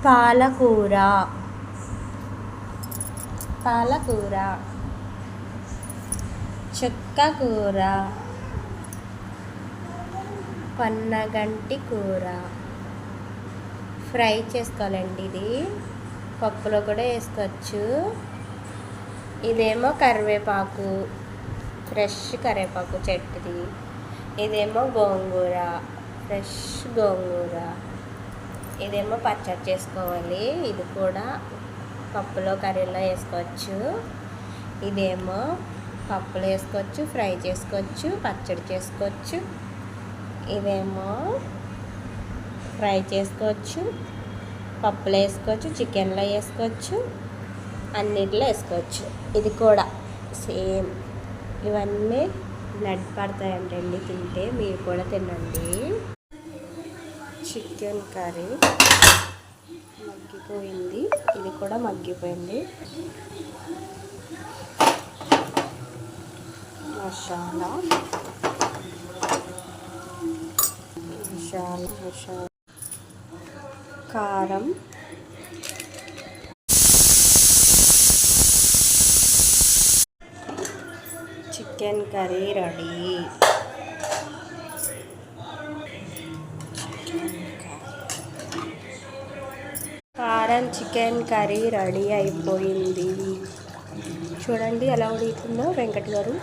పాలకూర, చుక్కకూర, పొన్నగంటి కూర. ఫ్రై చేసుకోవాలండి. ఇది పప్పులో కూడా వేసుకోవచ్చు. ఇదేమో కరివేపాకు, ఫ్రెష్ కరివేపాకు చెట్టుది. ఇదేమో గోంగూర, ఫ్రెష్ గోంగూర. ఇదేమో పచ్చడి చేసుకోవాలి. ఇది కూడా పప్పులో కర్రీలో వేసుకోవచ్చు. ఇదేమో పప్పులో వేసుకోవచ్చు, ఫ్రై చేసుకోవచ్చు, పచ్చడి చేసుకోవచ్చు. ఇదేమో ఫ్రై చేసుకోవచ్చు, పప్పులో వేసుకోవచ్చు, చికెన్లో వేసుకోవచ్చు, అన్నిటిలో వేసుకోవచ్చు. ఇది కూడా సేమ్. ఇవన్నీ బ్లడ్ పడతాయంటండి తింటే. మీరు కూడా తినండి. చికెన్ కర్రీ మగ్గిపోయింది. ఇది కూడా మగ్గిపోయింది. మసాలా కారం, చికెన్ కర్రీ రెడీ. కారం చికెన్ కర్రీ రెడీ అయిపోయింది. చూడండి ఎలా ఉడుకుతుందో వెంకట్ గారు.